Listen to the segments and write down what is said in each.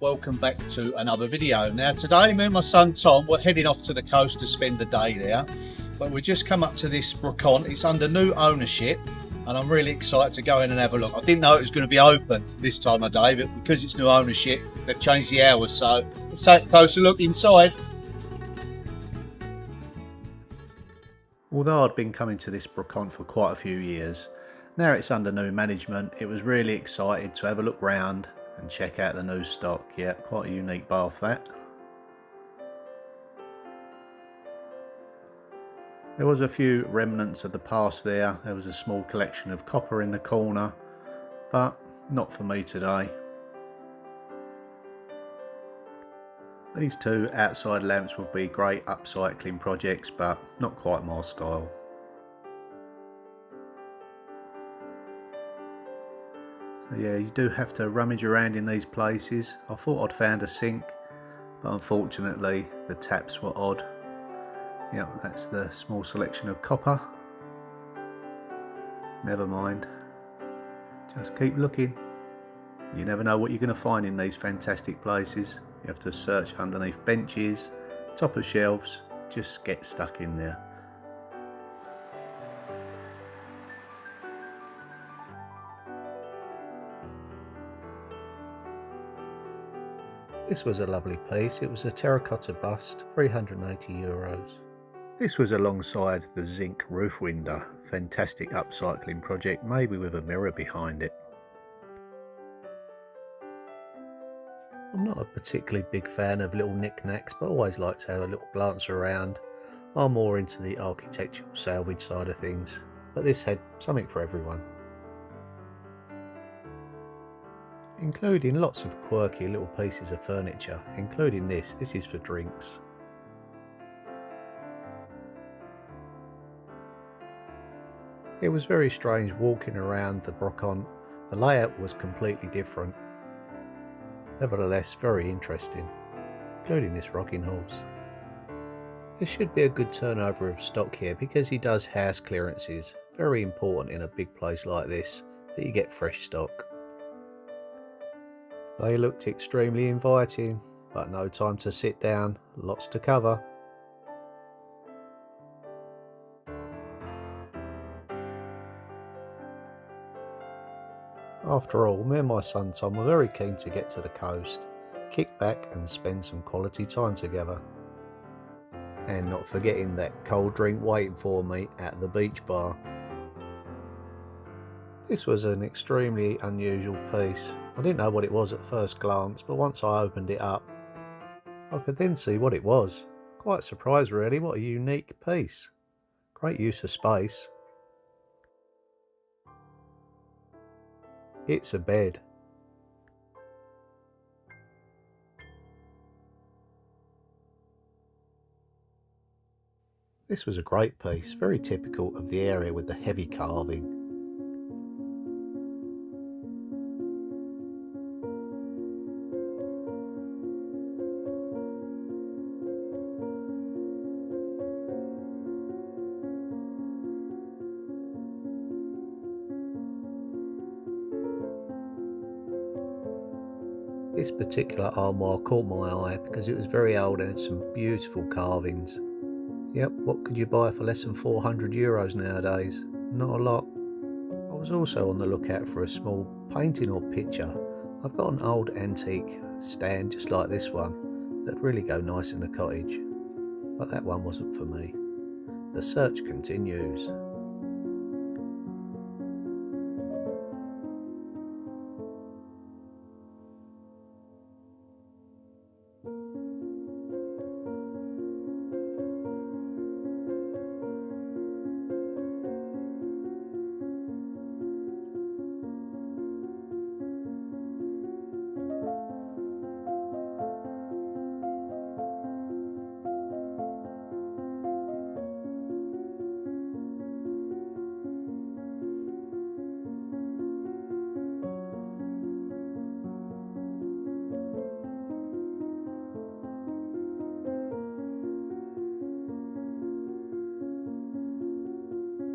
Welcome back to another video. Now today me and my son Tom we're heading off to the coast to spend the day there, but we just come up to this Brocante. It's under new ownership and I'm really excited to go in and have a look. I didn't know it was going to be open this time of day, but because it's new ownership they've changed the hours, so let's take a closer look inside. Although I'd been coming to this Brocante for quite a few years, now it's under new management, it was really excited to have a look round and check out the new stock. Yeah, quite a unique bath that. There was a few remnants of the past there. There was a small collection of copper in the corner, but not for me today. These two outside lamps would be great upcycling projects, but not quite my style. So yeah, you do have to rummage around in these places. I thought I'd found a sink, but unfortunately the taps were odd. Yep, that's the small selection of copper. Never mind. Just keep looking. You never know what you're going to find in these fantastic places. You have to search underneath benches, top of shelves, just get stuck in there. This was a lovely piece. It was a terracotta bust, €380. This was alongside the zinc roof window. Fantastic upcycling project, maybe with a mirror behind it. I'm not a particularly big fan of little knickknacks, but always like to have a little glance around. I'm more into the architectural salvage side of things, but this had something for everyone. Including lots of quirky little pieces of furniture, including this is for drinks. It was very strange walking around the Brocante. The layout was completely different. Nevertheless, very interesting, including this rocking horse. There should be a good turnover of stock here because he does house clearances. Very important in a big place like this that you get fresh stock. They looked extremely inviting, but no time to sit down, lots to cover. After all, me and my son Tom were very keen to get to the coast, kick back and spend some quality time together. And not forgetting that cold drink waiting for me at the beach bar. This was an extremely unusual piece. I didn't know what it was at first glance, but once I opened it up, I could then see what it was. Quite surprised really, what a unique piece. Great use of space. It's a bed. This was a great piece, very typical of the area with the heavy carving. This particular armoire caught my eye because it was very old and had some beautiful carvings. Yep, what could you buy for less than €400 nowadays? Not a lot. I was also on the lookout for a small painting or picture. I've got an old antique stand just like this one that'd really go nice in the cottage, but that one wasn't for me. The search continues.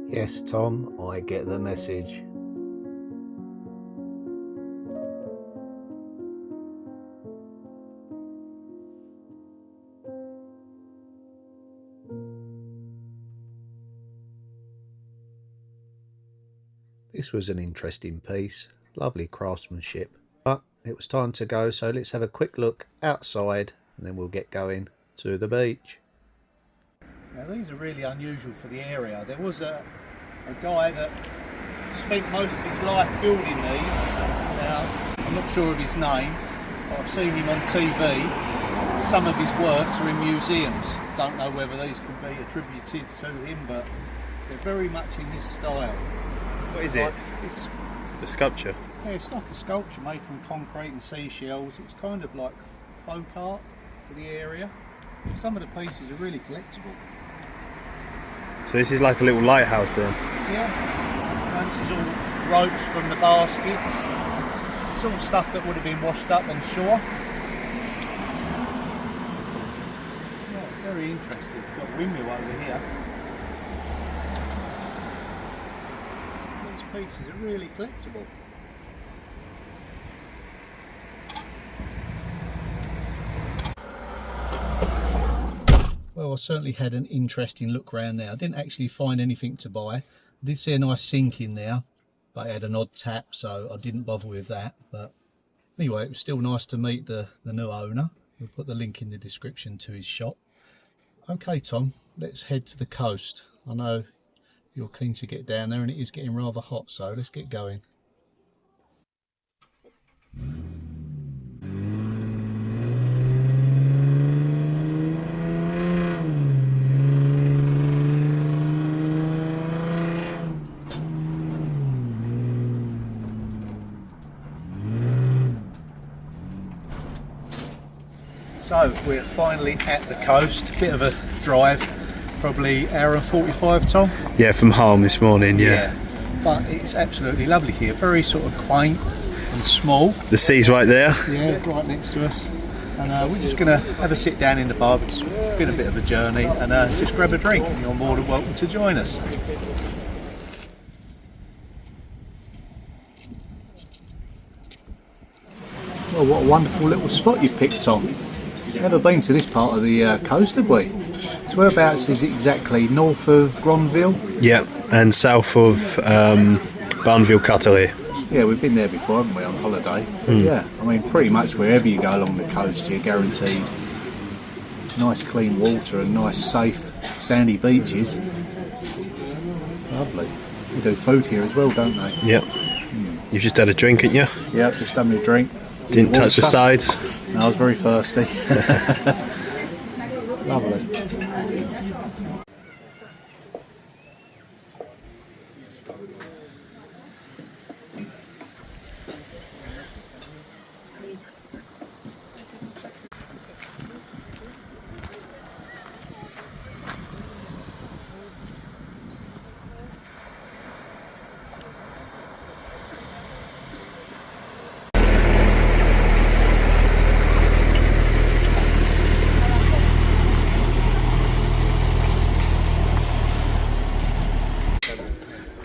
Yes, Tom, I get the message. This was an interesting piece, lovely craftsmanship, but it was time to go, so let's have a quick look outside and then we'll get going to the beach. Now these are really unusual for the area. There was a guy that spent most of his life building these. Now I'm not sure of his name, but I've seen him on TV. Some of his works are in museums. Don't know whether these can be attributed to him, but they're very much in this style. What is it? It's the sculpture? Yeah, it's like a sculpture made from concrete and seashells. It's kind of like folk art for the area. Some of the pieces are really collectible. So this is like a little lighthouse then? Yeah. And this is all ropes from the baskets. It's all stuff that would have been washed up on shore. Yeah, very interesting. Got a windmill over here. These pieces are really collectible. Well, I certainly had an interesting look around there. I didn't actually find anything to buy. I did see a nice sink in there, but it had an odd tap, so I didn't bother with that. But anyway, it was still nice to meet the new owner. We'll put the link in the description to his shop. Okay, Tom, let's head to the coast. I know you're keen to get down there and it is getting rather hot, so let's get going. So we're finally at the coast. A bit of a drive, probably hour and 45, Tom. Yeah, from home this morning, yeah. But it's absolutely lovely here. Very sort of quaint and small. The sea's right there. Yeah, right next to us. And we're just going to have a sit down in the pub. It's been a bit of a journey, and just grab a drink. You're more than welcome to join us. Well, what a wonderful little spot you've picked, Tom. Never been to this part of the coast, have we? So whereabouts is it exactly? North of Granville? Yeah, and south of Barneville Cutterley. Yeah, we've been there before, haven't we, on holiday? Yeah, I mean, pretty much wherever you go along the coast, you're guaranteed nice clean water and nice safe sandy beaches. Lovely. They do food here as well, don't they? Yep. You've just had a drink, haven't you? Yeah, just done me a drink. Didn't touch the sides? No, I was very thirsty. Lovely.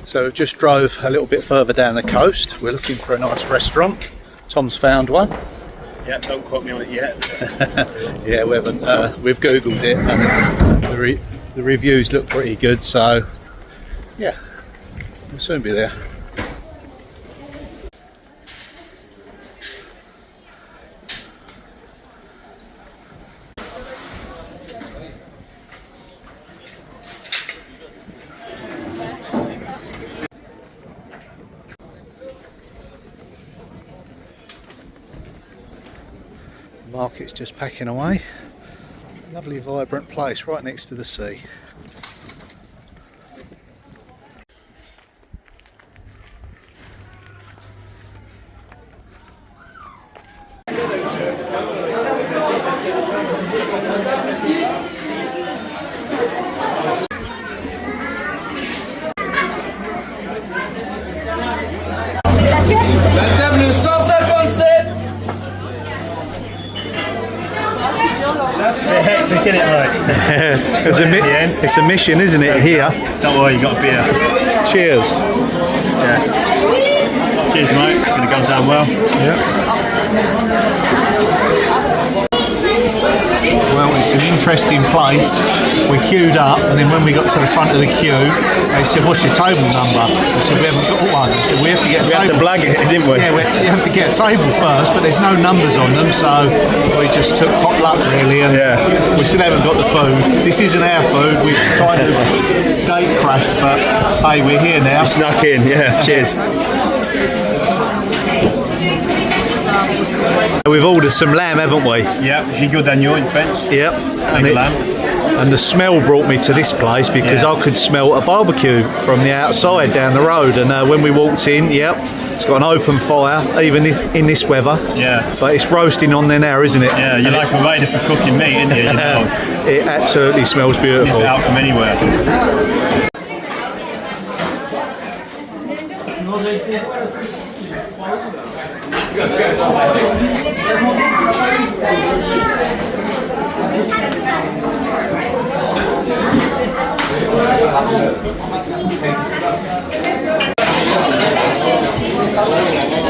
So we just drove a little bit further down the coast. We're looking for a nice restaurant. Tom's found one. Yeah, don't quote me on it yet. Yeah, we haven't. We've googled it, and the reviews look pretty good. So yeah, we'll soon be there. The market's just packing away. Lovely vibrant place right next to the sea. La table 157. To get it right. It's a mission, isn't it, here? Don't worry, you got a beer. Cheers. Yeah. Cheers, mate. It's going to go down well. Yeah. Well, it's an interesting place. We queued up, and then when we got to the front of the queue, they said, "What's your table number?" I said, "We haven't got one." They said, "We have to get a table." We had to blag it, didn't we? Yeah, you have to get a table first, but there's no numbers on them, so we just took pot luck really, and we still haven't got the food. This isn't our food. We've kind of gate crashed, but hey, we're here now. We snuck in, yeah. Cheers. We've ordered some lamb, haven't we? Yeah, gigot d'agneau in French. Yep. And the smell brought me to this place because I could smell a barbecue from the outside down the road. And when we walked in, it's got an open fire, even in this weather. Yeah. But it's roasting on there now, isn't it? Yeah, you're like a rider for cooking meat, isn't you? It absolutely smells beautiful. It's out from anywhere.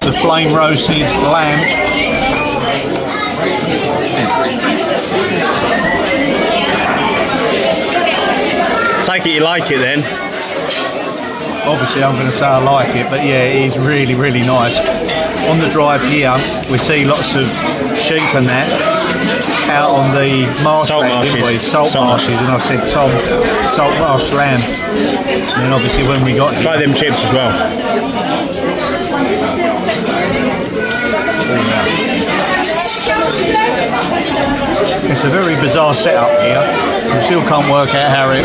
The flame roasted lamb. Take it you like it then. Obviously I'm going to say I like it, but yeah, it is really, really nice. On the drive here, we see lots of sheep and that out on the marshland, didn't we? Salt marshes, and I said, "Tom, salt marsh lamb." And then obviously when we got here, Try them chips as well. it's a very bizarre setup here. We still can't work out how it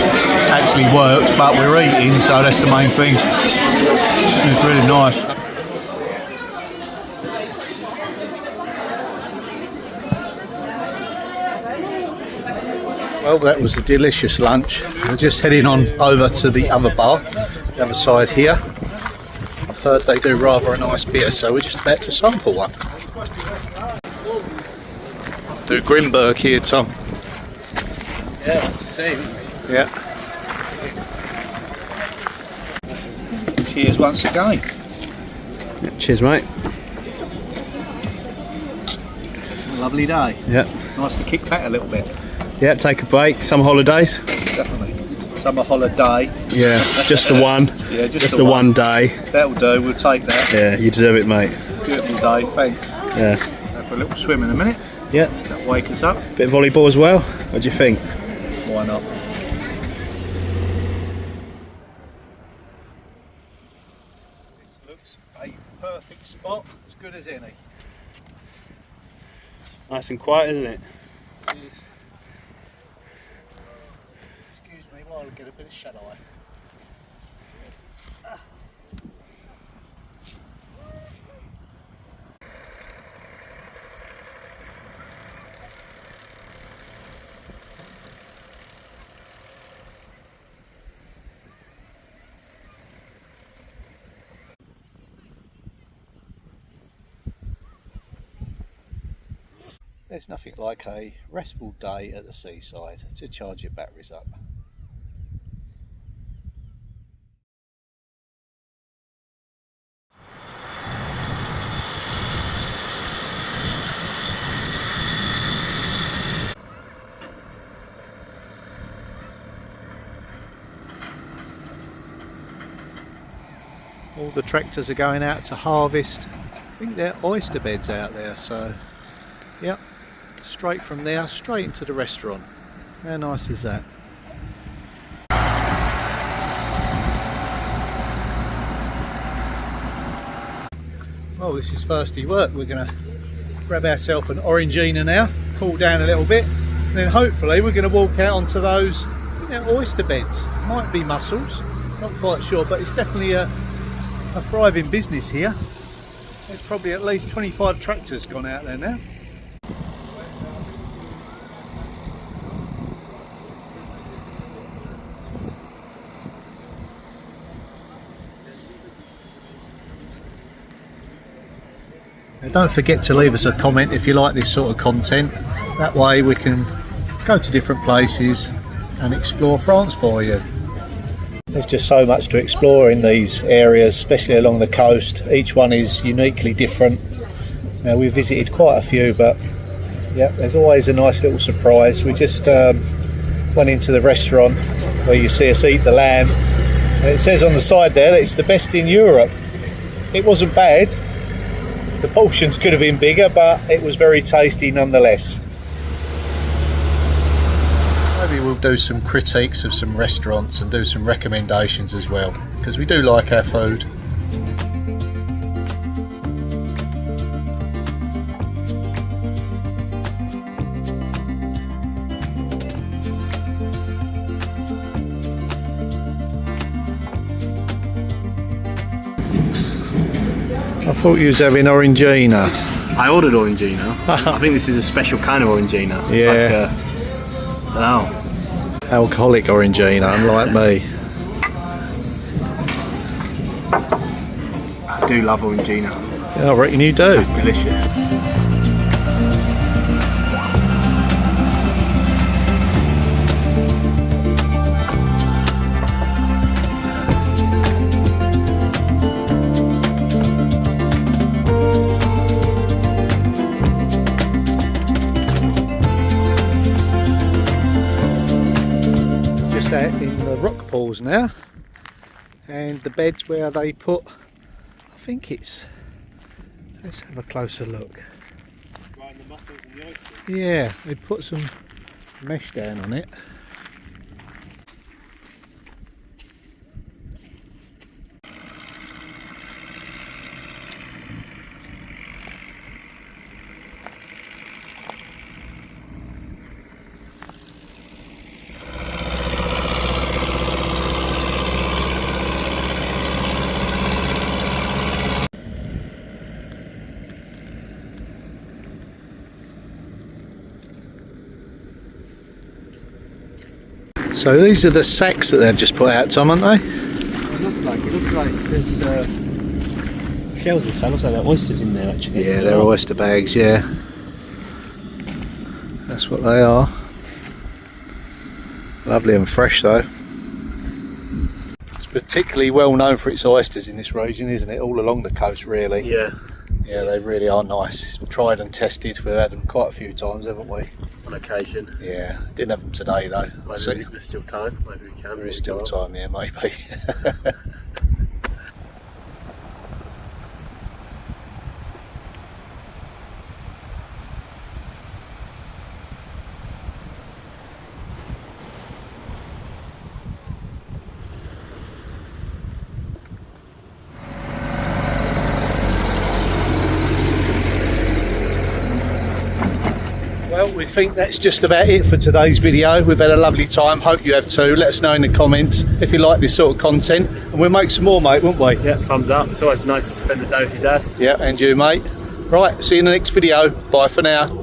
actually works, but we're eating, so that's the main thing. It's really nice. Well, that was a delicious lunch. We're just heading on over to the other bar, the other side here. I've heard they do rather a nice beer, so we're just about to sample one. Do Grimberg here, Tom. Yeah, I have to say. Yeah. Cheers once again. Yeah, cheers, mate. Lovely day. Yeah. Nice to kick back a little bit. Yeah, take a break. Summer holidays. Definitely. Summer holiday. Yeah, just the one. Yeah, just the one day. That'll do, we'll take that. Yeah, you deserve it, mate. Beautiful day, thanks. Yeah. Go for a little swim in a minute. Yeah. That'll wake us up. Bit of volleyball as well. What do you think? Why not? This looks a perfect spot, as good as any. Nice and quiet, isn't it? It is. Excuse me while I get a bit of shut eye. There's nothing like a restful day at the seaside to charge your batteries up. All the tractors are going out to harvest. I think they're oyster beds out there, so yep. Straight from there, straight into the restaurant. How nice is that? Well, this is thirsty work. We're going to grab ourselves an Orangina now, cool down a little bit, and then hopefully we're going to walk out onto those oyster beds. Might be mussels, not quite sure, but it's definitely a thriving business here. There's probably at least 25 tractors gone out there now. Now don't forget to leave us a comment if you like this sort of content. That way we can go to different places and explore France for you. There's just so much to explore in these areas, especially along the coast. Each one is uniquely different. Now we've visited quite a few, but Yeah, there's always a nice little surprise. We just went into the restaurant where you see us eat the lamb, and it says on the side there that it's the best in Europe. It wasn't bad. The portions could have been bigger, but it was very tasty nonetheless. Maybe we'll do some critiques of some restaurants and do some recommendations as well, because we do like our food. I thought you was having Orangina. I ordered Orangina. I think this is a special kind of Orangina. It's Yeah. like I don't know. Alcoholic Orangina, unlike me. I do love Orangina. Yeah, I reckon you do. It's delicious. Out in the rock pools now, and the beds where they put, I think it's, let's have a closer look. Right, the mussels and the oysters. Yeah, they put some mesh down on it. So these are the sacks that they've just put out, Tom, aren't they? It looks like there's shells and so. It looks like there are oysters in there actually. Yeah, they're oyster bags, yeah. That's what they are. Lovely and fresh though. It's particularly well known for its oysters in this region, isn't it? All along the coast, really. Yeah. Yeah, they really are nice. It's tried and tested. We've had them quite a few times, haven't we? On occasion. Yeah, didn't have them today though. Maybe there's still time. Maybe we can. There is still time, yeah, maybe. Well, we think that's just about it for today's video. We've had a lovely time. Hope you have too. Let us know in the comments if you like this sort of content, and we'll make some more, mate, won't we? Yeah, thumbs up. It's always nice to spend the day with your dad. Yeah, and you, mate. Right, see you in the next video. Bye for now.